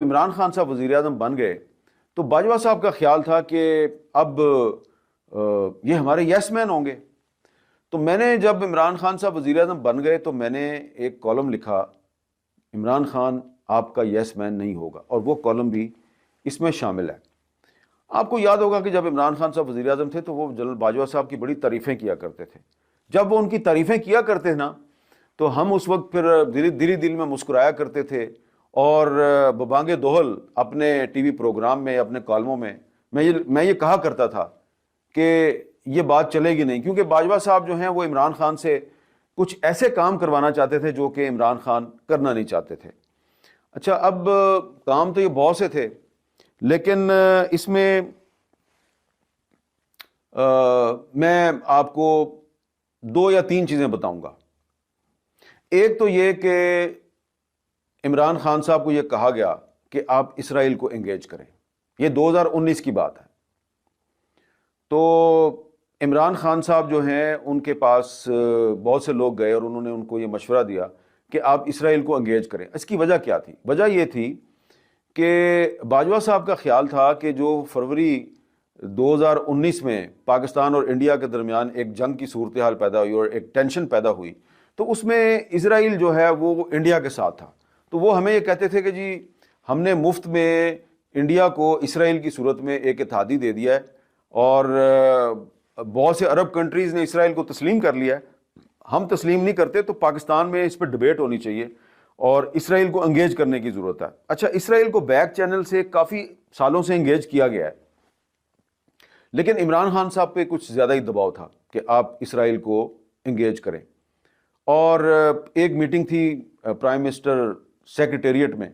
عمران خان صاحب وزیر اعظم بن گئے تو باجوہ صاحب کا خیال تھا کہ اب یہ ہمارے یس مین ہوں گے. تو میں نے جب عمران خان صاحب وزیر اعظم بن گئے تو میں نے ایک کالم لکھا، عمران خان آپ کا یس مین نہیں ہوگا، اور وہ کالم بھی اس میں شامل ہے. آپ کو یاد ہوگا کہ جب عمران خان صاحب وزیر اعظم تھے تو وہ جنرل باجوہ صاحب کی بڑی تعریفیں کیا کرتے تھے. جب وہ ان کی تعریفیں کیا کرتے ہیں نا تو ہم اس وقت پھر دلی دل میں مسکرایا کرتے تھے، اور ببانگ دوہل اپنے ٹی وی پروگرام میں، اپنے کالموں میں میں یہ کہا کرتا تھا کہ یہ بات چلے گی نہیں، کیونکہ باجوہ صاحب جو ہیں وہ عمران خان سے کچھ ایسے کام کروانا چاہتے تھے جو کہ عمران خان کرنا نہیں چاہتے تھے. اچھا، اب کام تو یہ بہت سے تھے، لیکن اس میں میں آپ کو 2 یا 3 چیزیں بتاؤں گا. ایک تو یہ کہ عمران خان صاحب کو یہ کہا گیا کہ آپ اسرائیل کو انگیج کریں، یہ 2019 کی بات ہے. تو عمران خان صاحب جو ہیں ان کے پاس بہت سے لوگ گئے اور انہوں نے ان کو یہ مشورہ دیا کہ آپ اسرائیل کو انگیج کریں. اس کی وجہ کیا تھی؟ وجہ یہ تھی کہ باجوہ صاحب کا خیال تھا کہ جو فروری 2019 میں پاکستان اور انڈیا کے درمیان ایک جنگ کی صورتحال پیدا ہوئی اور ایک ٹینشن پیدا ہوئی، تو اس میں اسرائیل جو ہے وہ انڈیا کے ساتھ تھا. تو وہ ہمیں یہ کہتے تھے کہ جی ہم نے مفت میں انڈیا کو اسرائیل کی صورت میں ایک اتحادی دے دیا ہے، اور بہت سے عرب کنٹریز نے اسرائیل کو تسلیم کر لیا ہے، ہم تسلیم نہیں کرتے، تو پاکستان میں اس پہ ڈبیٹ ہونی چاہیے اور اسرائیل کو انگیج کرنے کی ضرورت ہے. اچھا، اسرائیل کو بیک چینل سے کافی سالوں سے انگیج کیا گیا ہے، لیکن عمران خان صاحب پہ کچھ زیادہ ہی دباؤ تھا کہ آپ اسرائیل کو انگیج کریں. اور ایک میٹنگ تھی پرائم منسٹر سیکریٹریٹ میں،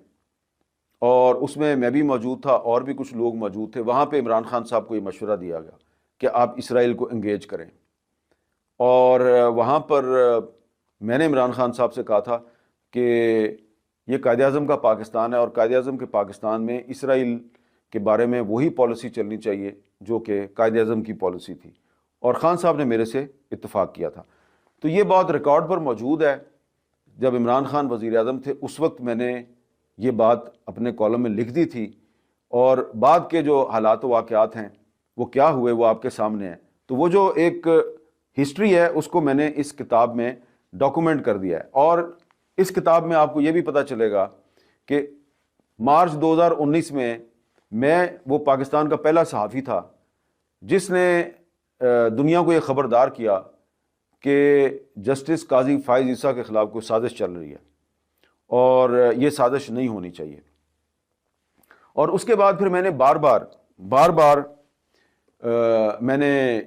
اور اس میں بھی موجود تھا اور بھی کچھ لوگ موجود تھے. وہاں پہ عمران خان صاحب کو یہ مشورہ دیا گیا کہ آپ اسرائیل کو انگیج کریں. اور وہاں پر میں نے عمران خان صاحب سے کہا تھا کہ یہ قائد اعظم کا پاکستان ہے، اور قائد اعظم کے پاکستان میں اسرائیل کے بارے میں وہی پالیسی چلنی چاہیے جو کہ قائد اعظم کی پالیسی تھی، اور خان صاحب نے میرے سے اتفاق کیا تھا. تو یہ بات ریکارڈ پر موجود ہے. جب عمران خان وزیر اعظم تھے اس وقت میں نے یہ بات اپنے کالم میں لکھ دی تھی، اور بعد کے جو حالات و واقعات ہیں وہ کیا ہوئے وہ آپ کے سامنے ہیں. تو وہ جو ایک ہسٹری ہے اس کو میں نے اس کتاب میں ڈاکومنٹ کر دیا ہے. اور اس کتاب میں آپ کو یہ بھی پتہ چلے گا کہ مارچ 2019 میں وہ پاکستان کا پہلا صحافی تھا جس نے دنیا کو یہ خبردار کیا کہ جسٹس قاضی فائز عیسیٰ کے خلاف کوئی سازش چل رہی ہے، اور یہ سازش نہیں ہونی چاہیے. اور اس کے بعد پھر میں نے بار بار میں نے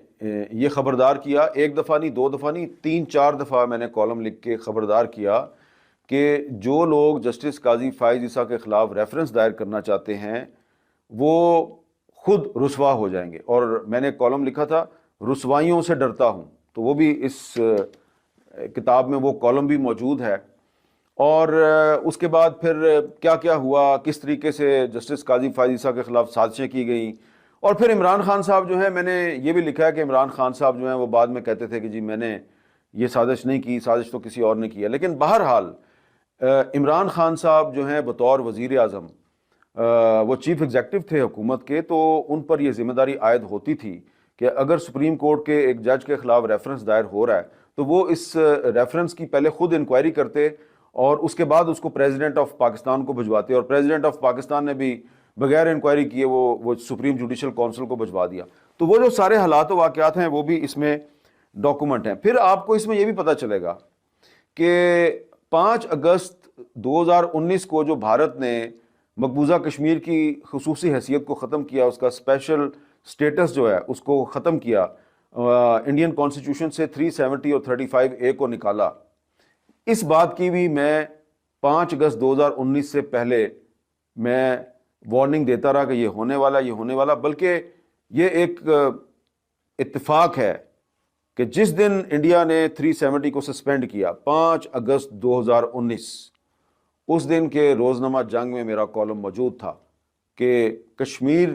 یہ خبردار کیا، 1 دفعہ نہیں، 2 دفعہ نہیں، 3-4 دفعہ میں نے کالم لکھ کے خبردار کیا کہ جو لوگ جسٹس قاضی فائز عیسیٰ کے خلاف ریفرنس دائر کرنا چاہتے ہیں وہ خود رسوا ہو جائیں گے. اور میں نے کالم لکھا تھا رسوائیوں سے ڈرتا ہوں، تو وہ بھی اس کتاب میں وہ کالم بھی موجود ہے. اور اس کے بعد پھر کیا کیا ہوا، کس طریقے سے جسٹس قاضی فائز عیسیٰ کے خلاف سازشیں کی گئیں. اور پھر عمران خان صاحب جو ہیں، میں نے یہ بھی لکھا ہے کہ عمران خان صاحب جو ہیں وہ بعد میں کہتے تھے کہ جی میں نے یہ سازش نہیں کی، سازش تو کسی اور نے کیا. لیکن بہرحال عمران خان صاحب جو ہیں بطور وزیر اعظم، وہ چیف ایگزیکٹو تھے حکومت کے، تو ان پر یہ ذمہ داری عائد ہوتی تھی کہ اگر سپریم کورٹ کے ایک جج کے خلاف ریفرنس دائر ہو رہا ہے تو وہ اس ریفرنس کی پہلے خود انکوائری کرتے اور اس کے بعد اس کو پریزیڈنٹ آف پاکستان کو بھجواتے، اور پریزیڈنٹ آف پاکستان نے بھی بغیر انکوائری کیے وہ سپریم جوڈیشل کونسل کو بھجوا دیا. تو وہ جو سارے حالات و واقعات ہیں وہ بھی اس میں ڈاکومنٹ ہیں. پھر آپ کو اس میں یہ بھی پتہ چلے گا کہ 5 اگست 2019 کو جو بھارت نے مقبوضہ کشمیر کی خصوصی حیثیت کو ختم کیا، اس کا اسپیشل سٹیٹس جو ہے اس کو ختم کیا، انڈین کانسٹیٹیوشن سے 370 اور 35A کو نکالا. اس بات کی بھی میں 5 اگست 2019 سے پہلے میں وارننگ دیتا رہا کہ یہ ہونے والا، بلکہ یہ ایک اتفاق ہے کہ جس دن انڈیا نے 370 کو سسپینڈ کیا 5 اگست 2019، اس دن کے روزنامہ جنگ میں میرا کالم موجود تھا کہ کشمیر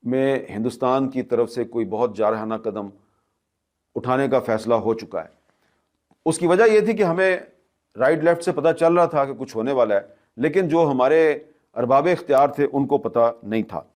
میں ہندوستان کی طرف سے کوئی بہت جارحانہ قدم اٹھانے کا فیصلہ ہو چکا ہے. اس کی وجہ یہ تھی کہ ہمیں رائٹ لیفٹ سے پتہ چل رہا تھا کہ کچھ ہونے والا ہے، لیکن جو ہمارے ارباب اختیار تھے ان کو پتہ نہیں تھا۔